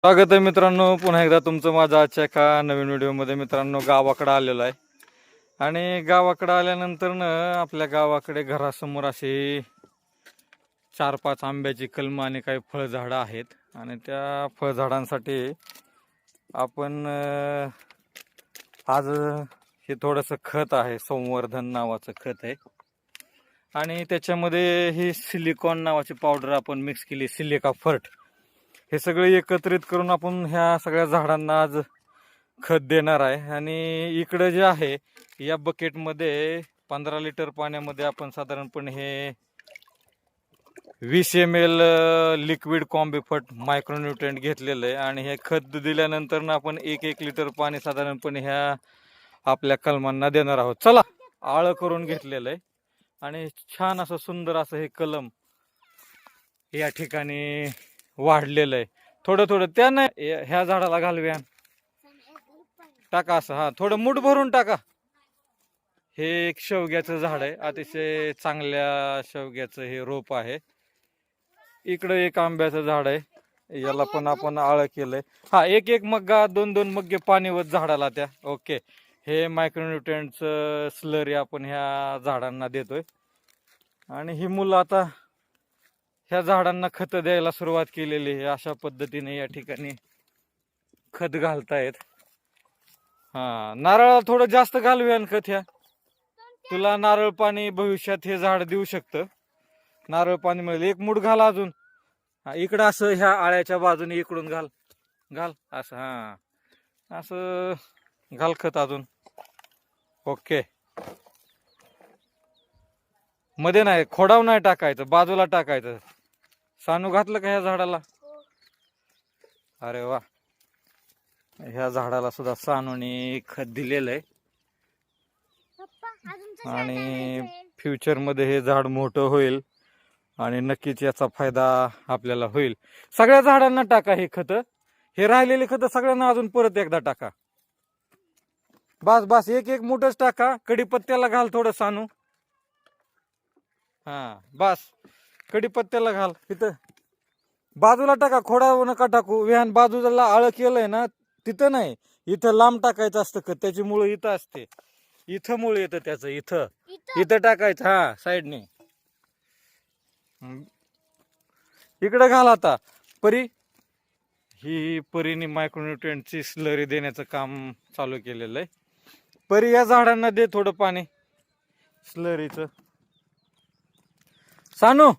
स्वागत आहे मित्रांनो, पुन्हा एकदा तुमचं माझ्या आजच्या एका नवीन व्हिडिओमध्ये. मित्रांनो, गावाकडे आलेलो आहे आणि गावाकडे आल्यानंतर आपल्या गावाकडे घरासमोर असे 4-5 आंब्याची कलमं आणि काही फळझाडं आहेत आणि त्या फळझाडांसाठी आपण आज हे थोडंसं खत आहे, संवर्धन नावाचं खत आहे आणि त्याच्यामध्ये ही सिलिकॉन नावाची पावडर आपण मिक्स केली, सिलिका फर्ट. हे सगळे एकत्रित करून आपण ह्या सगळ्या झाडांना आज खत देणार आहे. आणि इकडे जे आहे या बकेटमध्ये 15 लिटर पाण्यामध्ये आपण साधारणपणे हे 20 ml लिक्विड कॉम्बिफर्ट मायक्रोन्यूट्रिएंट घेतलेलं आहे आणि हे खत दिल्यानंतर आपण 1 लिटर पाणी साधारणपणे ह्या आपल्या कलमांना देणार आहोत. चला, आळं करून घेतलेलं आहे आणि छान असं सुंदर असं हे कलम या ठिकाणी वाढलेलं आहे. थोडं थोडं त्यानं ह्या झाडाला घालव्या टाका असं, हा थोडं मूठ भरून टाका. हे एक शेवग्याचं झाड आहे, अतिशय चांगल्या शेवग्याचं हे रोप आहे. इकडं एक आंब्याचं झाड आहे, याला पण आपण आळं केलंय. हा, एक मग्गा 2 मग्गे पाणी व झाडाला त्या. ओके, हे मायक्रोन्यूट्रिएंटचं स्लरी आपण ह्या झाडांना देतोय आणि ही मुलं आता ह्या झाडांना खत द्यायला सुरुवात केलेली आहे. अशा पद्धतीने या ठिकाणी खत घालतायत. हा, नारळाला थोडं जास्त घालूया खत. ह्या तुला नारळ पाणी भविष्यात हे झाड देऊ शकतं, नारळ पाणी मिळेल. एक मूठ घाल अजून. हा, इकडं असं ह्या आळ्याच्या बाजूने इकडून घाल घाल असं, हा असं घाल खत अजून. ओके, मध्ये नाही, खोडाव नाही टाकायचं, बाजूला टाकायचं. सानू घातलं का ह्या झाडाला? अरे वा, ह्या झाडाला सुद्धा सानूने खत दिलेलं आहे आणि फ्युचर मध्ये हे झाड मोठं होईल आणि नक्कीच याचा फायदा आपल्याला होईल. सगळ्या झाडांना टाका हे खत. हे राहिलेले खत सगळ्यांना अजून परत एकदा टाका. बस बस, एक मूठच टाका. कडीपत्त्याला घाल थोडं सानू. हा बस, कडीपत्त्याला घाल. इथं बाजूला टाका, खोडा नका टाकू. विहान बाजूला आळं केलंय ना, तिथं नाही, इथं लांब टाकायचं असतं खत. त्याची मुळं इथं असते, इथं मुळ येतं त्याचं. इथं टाकायचं, हा साईडने. इकडे घाल आता. परी, ही परीने मायक्रोन्यूट्रिएंटची स्लरी देण्याचं काम चालू केलेलं आहे. परी, या झाडांना दे थोडं पाणी स्लरीचं. सानू,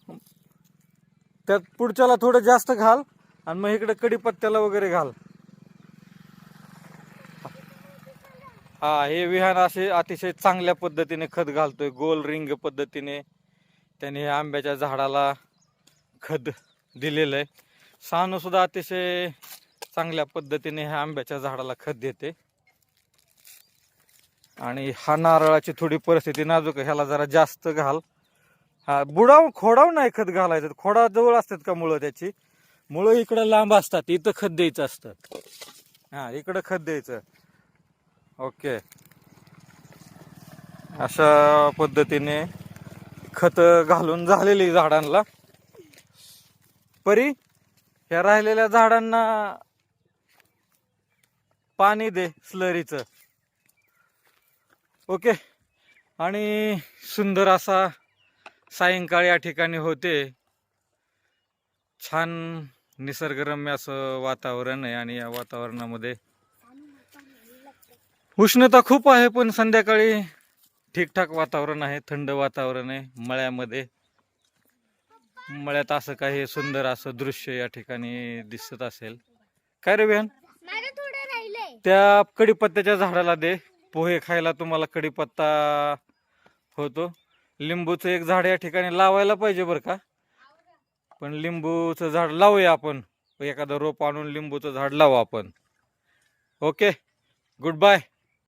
त्यात पुढच्याला थोडं जास्त घाल आणि मग इकडे कडीपत्त्याला वगैरे घाल. हा, हे विहान असे अतिशय चांगल्या पद्धतीने खत घालतोय, गोल रिंग पद्धतीने त्याने आंब्याच्या झाडाला खत दिलेलं आहे. सानू सुद्धा अतिशय चांगल्या पद्धतीने ह्या आंब्याच्या झाडाला खत देते. आणि हा नारळाची थोडी परिस्थिती नाजूक आहे, ह्याला जरा जास्त घाल. हा, खोडाव नाही खत घालायचं. खोडा जवळ असतात का मुळं? त्याची मुळं इकडं लांब असतात, इथं खत द्यायचं असतं. हा, इकडं खत द्यायचं. ओके, अशा पद्धतीने खत घालून झालेली झाडांना. परी, ह्या राहिलेल्या झाडांना पाणी दे स्लरीचं. ओके, आणि सुंदर असा सायंकाळ या ठिकाणी होते. छान निसर्गरम्य असं वातावरण आहे आणि या वातावरणामध्ये उष्णता खूप आहे, पण संध्याकाळी ठीकठाक वातावरण आहे, थंड वातावरण आहे. मळ्यात असं काही सुंदर असं दृश्य या ठिकाणी दिसत असेल. काय रे बिहान? त्या कडीपत्त्याच्या झाडाला दे. पोहे खायला तुम्हाला कडीपत्ता होतो. लिंबूचं एक झाड या ठिकाणी लावायला पाहिजे बरं का, पण लिंबूचं झाड लावूया आपण. एखादं रोप आणून लिंबूचं झाड लावू आपण. Okay, good bye.